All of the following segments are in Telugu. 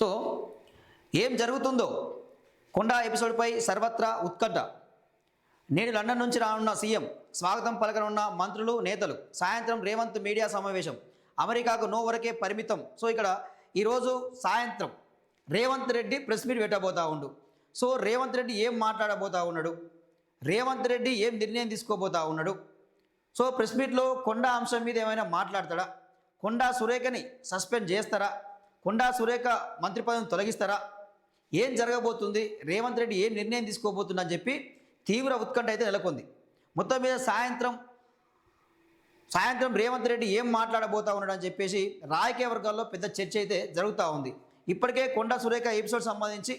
సో ఏం జరుగుతుందో కొండా ఎపిసోడ్పై సర్వత్రా ఉత్కంఠ. నేడు లండన్ నుంచి రానున్న సీఎం, స్వాగతం పలకనున్న మంత్రులు, నేతలు. సాయంత్రం రేవంత్ మీడియా సమావేశం. అమెరికాకు నో వరకే పరిమితం. సో ఇక్కడ ఈరోజు సాయంత్రం రేవంత్ రెడ్డి ప్రెస్ మీట్ పెట్టబోతా ఉండు. సో రేవంత్ రెడ్డి ఏం మాట్లాడబోతా ఉన్నాడు, రేవంత్ రెడ్డి ఏం నిర్ణయం తీసుకోబోతా ఉన్నాడు. సో ప్రెస్ మీట్లో కొండా అంశం మీద ఏమైనా మాట్లాడతాడా, కొండా సురేఖని సస్పెండ్ చేస్తారా, కొండా సురేఖ మంత్రి పదవిని తొలగిస్తారా, ఏం జరగబోతుంది, రేవంత్ రెడ్డి ఏం నిర్ణయం తీసుకోబోతుందని చెప్పి తీవ్ర ఉత్కంఠ అయితే నెలకొంది. మొత్తం మీద సాయంత్రం రేవంత్ రెడ్డి ఏం మాట్లాడబోతా ఉన్నాడని చెప్పేసి రాజకీయ వర్గాల్లో పెద్ద చర్చ అయితే జరుగుతూ ఉంది. ఇప్పటికే కొండా సురేఖ ఎపిసోడ్ సంబంధించి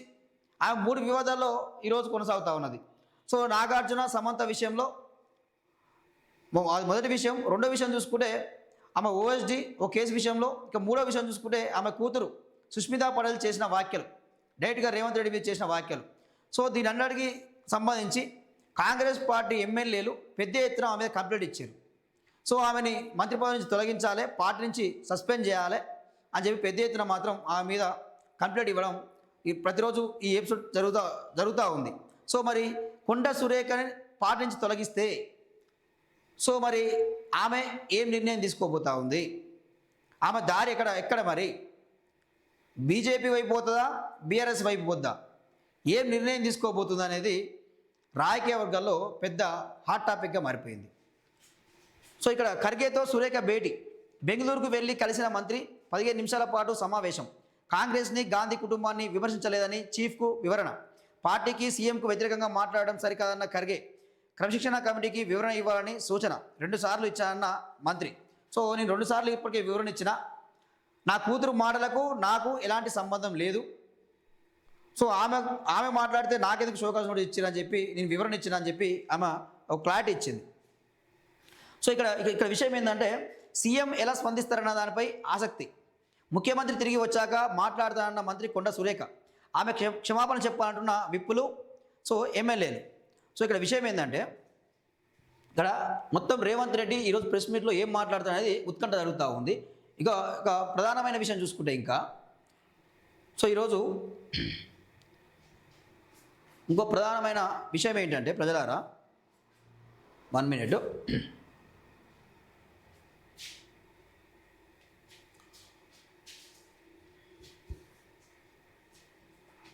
ఆమె 3 వివాదాల్లో ఈరోజు కొనసాగుతూ ఉన్నది. సో నాగార్జున సమంత విషయంలో మొదటి విషయం, రెండో విషయం చూసుకుంటే ఆమె ఓఎస్డి ఓ కేసు విషయంలో, ఇక మూడో విషయం చూసుకుంటే ఆమె కూతురు సుష్మితా పటేల్ చేసిన వ్యాఖ్యలు, డైరెక్ట్గా రేవంత్ రెడ్డి మీద చేసిన వ్యాఖ్యలు. సో దీని అన్నిటికీ సంబంధించి కాంగ్రెస్ పార్టీ ఎమ్మెల్యేలు పెద్ద ఎత్తున ఆమె మీద కంప్లైంట్ ఇచ్చారు. సో ఆమెని మంత్రి పదవి నుంచి తొలగించాలి, పార్టీ నుంచి సస్పెండ్ చేయాలి అని చెప్పి పెద్ద ఎత్తున మాత్రం ఆమె మీద కంప్లైంట్ ఇవ్వడం ప్రతిరోజు ఈ ఎపిసోడ్ జరుగుతూ ఉంది. సో మరి కొండా సురేఖని పార్టీ నుంచి తొలగిస్తే సో మరి ఆమె ఏం నిర్ణయం తీసుకోబోతా ఉంది, ఆమె దారి ఎక్కడ మరి బీజేపీ వైపు పోతుందా, బీఆర్ఎస్ వైపు పోతుందా, ఏం నిర్ణయం తీసుకోబోతుందా అనేది రాజకీయ వర్గాల్లో పెద్ద హాట్ టాపిక్గా మారిపోయింది. సో ఇక్కడ ఖర్గేతో సురేఖ భేటీ, బెంగళూరుకు వెళ్ళి కలిసిన మంత్రి 15 నిమిషాల పాటు సమావేశం. కాంగ్రెస్ని, గాంధీ కుటుంబాన్ని విమర్శించలేదని చీఫ్కు వివరణ. పార్టీకి, సీఎంకు వ్యతిరేకంగా మాట్లాడడం సరికాదన్న ఖర్గే. క్రమశిక్షణ కమిటీకి వివరణ ఇవ్వాలని సూచన. 2 సార్లు ఇచ్చానన్న మంత్రి. సో నేను 2 సార్లు ఇప్పటికే వివరణ ఇచ్చిన, నా కూతురు మాటలకు నాకు ఎలాంటి సంబంధం లేదు. సో ఆమె మాట్లాడితే నాకెందుకు షోకాస్ నోటీస్ ఇచ్చారని చెప్పి నేను వివరణ ఇచ్చిన అని చెప్పి ఆమె ఒక క్లారిటీ ఇచ్చింది. సో ఇక్కడ విషయం ఏంటంటే సీఎం ఎలా స్పందిస్తారన్న దానిపై ఆసక్తి. ముఖ్యమంత్రి తిరిగి వచ్చాక మాట్లాడతానన్న మంత్రి కొండా సురేఖ. ఆమె క్షమాపణ చెప్పాలంటున్న విప్పులు, సో ఎమ్మెల్యేలు. సో ఇక్కడ విషయం ఏంటంటే ఇక్కడ మొత్తం రేవంత్ రెడ్డి ఈరోజు ప్రెస్ మీట్లో ఏం మాట్లాడుతారనేది ఉత్కంఠ జరుగుతూ ఉంది. ఇక ప్రధానమైన విషయం చూసుకుంటే ఇంకా సో ఈరోజు ఇంకో ప్రధానమైన విషయం ఏంటంటే ప్రజలారా 1 మినిట్.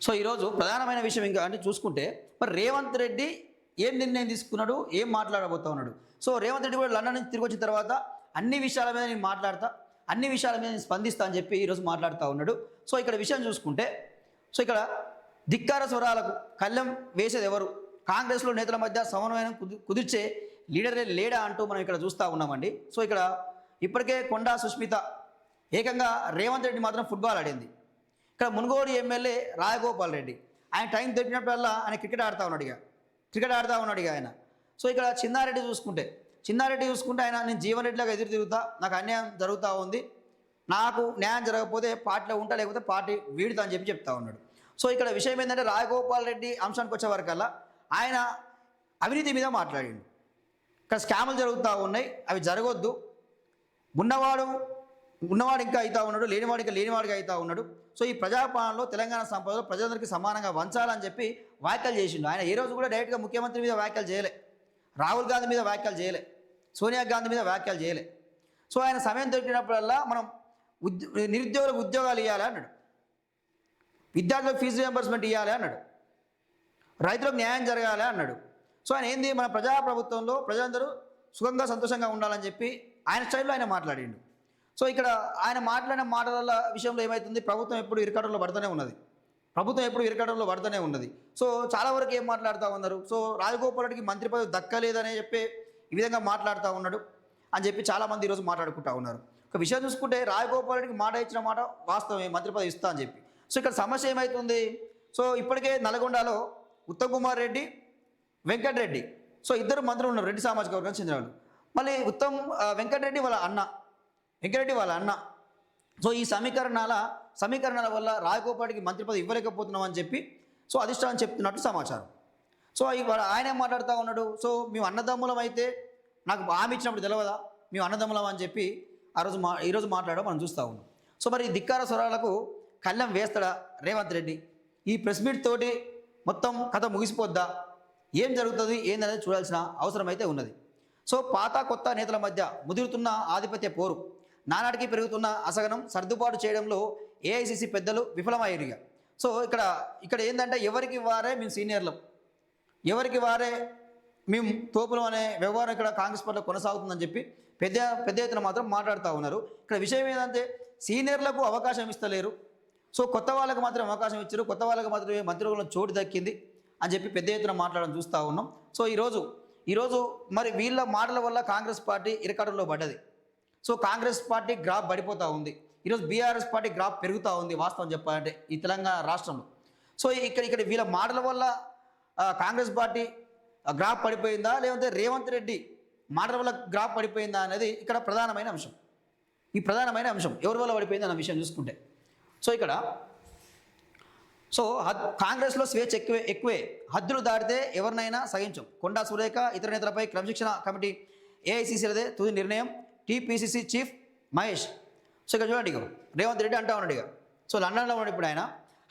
సో ఈరోజు ప్రధానమైన విషయం ఇంకా అంటే చూసుకుంటే మరి రేవంత్ రెడ్డి ఏం నిర్ణయం తీసుకున్నాడు, ఏం మాట్లాడబోతా ఉన్నాడు. సో రేవంత్ రెడ్డి కూడా లండన్ నుంచి తిరిగి వచ్చిన తర్వాత అన్ని విషయాల మీద నేను మాట్లాడతా, అన్ని విషయాల మీద నేను స్పందిస్తా అని చెప్పి ఈరోజు మాట్లాడుతూ ఉన్నాడు. సో ఇక్కడ విషయం చూసుకుంటే సో ఇక్కడ ధిక్కార స్వరాలకు కళ్ళెం వేసేది ఎవరు, కాంగ్రెస్లో నేతల మధ్య సమన్వయం కుదిర్చే లీడరే లేడా అంటూ మనం ఇక్కడ చూస్తూ ఉన్నామండి. సో ఇక్కడ ఇప్పటికే కొండా సుష్మిత ఏకంగా రేవంత్ రెడ్డి మాత్రం ఫుట్బాల్ ఆడింది. ఇక్కడ మునుగోడు ఎమ్మెల్యే రాజగోపాల్ రెడ్డి ఆయన టైం దొరికినప్పుడల్లా ఆయన క్రికెట్ ఆడుతూ ఉన్నాడు ఆయన. సో ఇక్కడ చిన్నారెడ్డి చూసుకుంటే ఆయన నేను జీవన్ రెడ్డిలాగా ఎదురు తిరుగుతా, నాకు అన్యాయం జరుగుతూ ఉంది, నాకు న్యాయం జరగకపోతే పార్టీలో ఉంటా, లేకపోతే పార్టీ వీడుతా అని చెప్తా ఉన్నాడు. సో ఇక్కడ విషయం ఏంటంటే రాజగోపాల్ రెడ్డి అంశానికి వచ్చే వరకల్లా ఆయన అవినీతి మీద మాట్లాడిండు. ఇక్కడ స్కాములు జరుగుతూ ఉన్నాయి, అవి జరగొద్దు, ఉన్నవాడు ఇంకా అవుతూ ఉన్నాడు, లేనివాడు ఇంకా లేనివాడిగా అవుతూ ఉన్నాడు. సో ఈ ప్రజాపాలనలో తెలంగాణ సంపదలో ప్రజలందరికీ సమానంగా వంచాలని చెప్పి వ్యాఖ్యలు చేసిండు. ఆయన ఏ రోజు కూడా డైరెక్ట్గా ముఖ్యమంత్రి మీద వ్యాఖ్యలు చేయలే, రాహుల్ గాంధీ మీద వ్యాఖ్యలు చేయలే, సోనియా గాంధీ మీద వ్యాఖ్యలు చేయలే. సో ఆయన సమయం దొరికినప్పుడల్లా మనం నిరుద్యోగులకు ఉద్యోగాలు ఇవ్వాలి అన్నాడు, విద్యార్థులకు ఫీజు రియంబర్స్మెంట్ ఇవ్వాలి అన్నాడు, రైతులకు న్యాయం జరగాలి అన్నాడు. సో ఆయన ఏంది, మన ప్రజాప్రభుత్వంలో ప్రజలందరూ సుఖంగా సంతోషంగా ఉండాలని చెప్పి ఆయన స్టైల్లో ఆయన మాట్లాడిండు. సో ఇక్కడ ఆయన మాట్లాడిన మాటల విషయంలో ఏమవుతుంది, ప్రభుత్వం ఎప్పుడు ఇరకాటంలో పడుతూనే ఉన్నది. సో చాలా వరకు ఏం మాట్లాడుతూ ఉన్నారు, సో రాజగోపాల్ రెడ్డికి మంత్రి పదవి దక్కలేదనే చెప్పి ఈ విధంగా మాట్లాడుతూ ఉన్నాడు అని చెప్పి చాలామంది ఈరోజు మాట్లాడుకుంటూ ఉన్నారు. ఒక విషయం చూసుకుంటే రాజగోపాల్ రెడ్డికి మాట ఇచ్చిన మాట వాస్తవమే, మంత్రి పదవి ఇస్తా అని చెప్పి. సో ఇక్కడ సమస్య ఏమవుతుంది, సో ఇప్పటికే నల్గొండలో ఉత్తమ్ కుమార్ రెడ్డి, వెంకటరెడ్డి, సో 2 మంత్రులు ఉన్నారు, రెడ్డి సామాజిక వర్గానికి చెందిన వాళ్ళు. మళ్ళీ వెంకటరెడ్డి వాళ్ళ అన్న. సో ఈ సమీకరణాల వల్ల రాజగోపాల్కి మంత్రి పదవి ఇవ్వలేకపోతున్నాం అని చెప్పి సో అధిష్టానం చెప్తున్నట్టు సమాచారం. సో ఆయన ఏం మాట్లాడుతూ ఉన్నాడు, సో మేము అన్నదమ్ములం అయితే నాకు హామీ ఇచ్చినప్పుడు తెలియదా, మేము అన్నదమ్ములం అని చెప్పి ఈరోజు మాట్లాడడం మనం చూస్తూ ఉన్నాం. సో మరి ధిక్కార స్వరాలకు కళ్ళెం వేస్తాడా రేవంత్ రెడ్డి? ఈ ప్రెస్ మీట్ తోటి మొత్తం కథ ముగిసిపోద్దా? ఏం జరుగుతుంది ఏందనేది చూడాల్సిన అవసరం అయితే ఉన్నది. సో పాత కొత్త నేతల మధ్య ముదురుతున్న ఆధిపత్య పోరు, నానాటికి పెరుగుతున్న అసహనం సర్దుబాటు చేయడంలో ఏఐసిసి పెద్దలు విఫలమయ్యారు. సో ఇక్కడ ఏంటంటే ఎవరికి వారే మేము సీనియర్లం, ఎవరికి వారే మేము తోపులం అనే వ్యవహారం ఇక్కడ కాంగ్రెస్ పార్టీలో కొనసాగుతుందని చెప్పి పెద్ద ఎత్తున మాత్రం మాట్లాడుతూ ఉన్నారు. ఇక్కడ విషయం ఏంటంటే సీనియర్లకు అవకాశం ఇస్తలేరు, సో కొత్త వాళ్ళకి మాత్రం అవకాశం ఇచ్చారు, కొత్త వాళ్ళకి మాత్రమే మంత్రివర్గంలో చోటు దక్కింది అని చెప్పి పెద్ద ఎత్తున మాట్లాడడం చూస్తూ ఉన్నాం. సో ఈరోజు మరి వీళ్ళ మాటల వల్ల కాంగ్రెస్ పార్టీ ఇరకాటంలో పడ్డది. సో కాంగ్రెస్ పార్టీ గ్రాఫ్ పడిపోతూ ఉంది. ఈరోజు బీఆర్ఎస్ పార్టీ గ్రాఫ్ పెరుగుతూ ఉంది వాస్తవం చెప్పాలంటే ఈ తెలంగాణ రాష్ట్రంలో. సో ఇక్కడ వీళ్ళ మాటల వల్ల కాంగ్రెస్ పార్టీ గ్రాఫ్ పడిపోయిందా, లేదంటే రేవంత్ రెడ్డి మాటల వల్ల గ్రాఫ్ పడిపోయిందా అనేది ఇక్కడ ప్రధానమైన అంశం. ఈ ప్రధానమైన అంశం ఎవరి వల్ల పడిపోయింది అన్న విషయం చూసుకుంటే, సో కాంగ్రెస్లో స్వేచ్ఛ ఎక్కువే, హద్దులు దాటితే ఎవరినైనా సహించం. కొండా సురేఖ ఇతర నేతలపై క్రమశిక్షణ కమిటీ ఏఐసిసిలదే తుది నిర్ణయం, టీపీసీసీ చీఫ్ మహేష్. సో ఇక్కడ చూడండి, రేవంత్ రెడ్డి అంటా ఉన్నాడు సో లండన్లో ఉన్నాడు ఇప్పుడు ఆయన.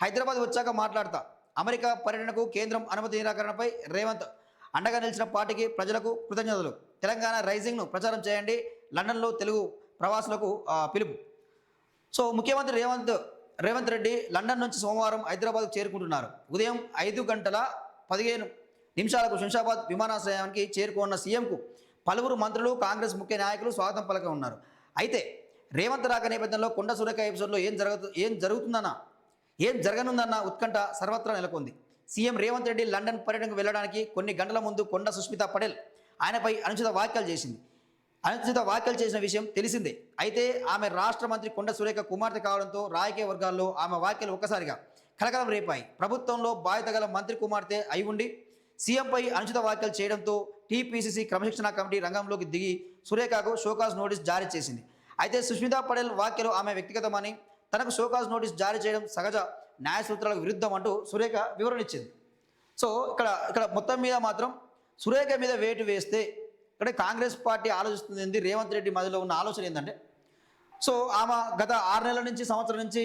హైదరాబాద్ వచ్చాక మాట్లాడతా, అమెరికా పర్యటనకు కేంద్రం అనుమతి నిరాకరణపై రేవంత్ అండగా నిలిచిన పార్టీకి ప్రజలకు కృతజ్ఞతలు, తెలంగాణ రైజింగ్ను ప్రచారం చేయండి, లండన్లో తెలుగు ప్రవాసులకు పిలుపు. సో ముఖ్యమంత్రి రేవంత్ రెడ్డి లండన్ నుంచి సోమవారం హైదరాబాద్కు చేరుకుంటున్నారు. ఉదయం 5:15 శంషాబాద్ విమానాశ్రయానికి చేరుకున్న సీఎంకు పలువురు మంత్రులు, కాంగ్రెస్ ముఖ్య నాయకులు స్వాగతం పలక ఉన్నారు. అయితే రేవంత్ రాక నేపథ్యంలో కొండ సురేఖ ఎపిసోడ్లో ఏం జరగనుందన్న ఉత్కంఠ సర్వత్రా నెలకొంది. సీఎం రేవంత్ రెడ్డి లండన్ పర్యటనకు వెళ్ళడానికి కొన్ని గంటల ముందు కొండ సుస్మితా పటేల్ ఆయనపై అనుచిత వ్యాఖ్యలు చేసిన విషయం తెలిసిందే. అయితే ఆమె రాష్ట్ర మంత్రి కొండ సురేఖ కుమార్తె కావడంతో రాజకీయ వర్గాల్లో ఆమె వ్యాఖ్యలు ఒక్కసారిగా కలకలం రేపాయి. ప్రభుత్వంలో బాధ్యత గల మంత్రి కుమార్తె అయి ఉండి సీఎంపై అనుచిత వ్యాఖ్యలు చేయడంతో టీపీసీసీ క్రమశిక్షణ కమిటీ రంగంలోకి దిగి సురేఖకు షోకాజ్ నోటీస్ జారీ చేసింది. అయితే సుస్మితా పటేల్ వ్యాఖ్యలు ఆమె వ్యక్తిగతమని, తనకు షోకాజ్ నోటీస్ జారీ చేయడం సహజ న్యాయ సూత్రాలకు విరుద్ధం అంటూ సురేఖ వివరణ ఇచ్చింది. సో ఇక్కడ మొత్తం మీద మాత్రం సురేఖ మీద వేటు వేస్తే ఇక్కడ కాంగ్రెస్ పార్టీ ఆలోచిస్తుంది రేవంత్ రెడ్డి మధ్యలో ఉన్న ఆలోచన ఏంటంటే, సో ఆమె గత 6 నెలల నుంచి సంవత్సరం నుంచి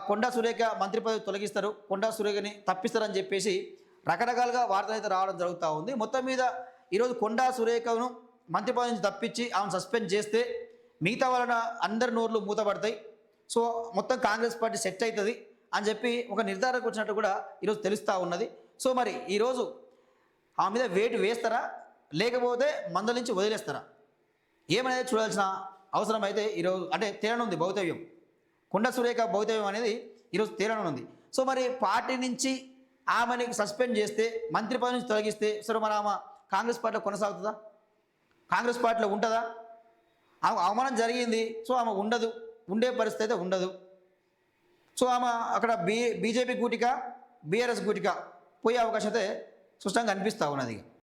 కొండా సురేఖ మంత్రి పదవి తొలగిస్తారు, కొండా సురేఖని తప్పిస్తారని చెప్పేసి రకరకాలుగా వార్తలు అయితే రావడం జరుగుతూ ఉంది. మొత్తం మీద ఈరోజు కొండా సురేఖను మంత్రి పదవి నుంచి తప్పించి ఆమెను సస్పెండ్ చేస్తే మిగతా వలన అందరి నోర్లు మూతపడతాయి, సో మొత్తం కాంగ్రెస్ పార్టీ సెట్ అవుతుంది అని చెప్పి ఒక నిర్ధారణకు వచ్చినట్టు కూడా ఈరోజు తెలుస్తూ ఉన్నది. సో మరి ఈరోజు ఆమె మీద వేటు వేస్తారా, లేకపోతే మందలించి వదిలేస్తారా, ఏమనేది చూడాల్సిన అవసరం అయితే ఈరోజు అంటే తేలనుంది భౌతవ్యం. కొండ సురేఖ భౌతవ్యం అనేది ఈరోజు తేలనుంది. సో మరి పార్టీ నుంచి ఆమెని సస్పెండ్ చేస్తే, మంత్రి పదవి నుంచి తొలగిస్తే, సరే మరి ఆమె కాంగ్రెస్ పార్టీలో కొనసాగుతుందా, కాంగ్రెస్ పార్టీలో ఉంటుందా? ఆమె అవమానం జరిగింది, సో ఆమె ఉండే పరిస్థితి అయితే ఉండదు. సో ఆమె అక్కడ బీజేపీ గూటిక బీఆర్ఎస్ గూటిక పోయే అవకాశం అయితే స్పష్టంగా అనిపిస్తూ ఉన్నది.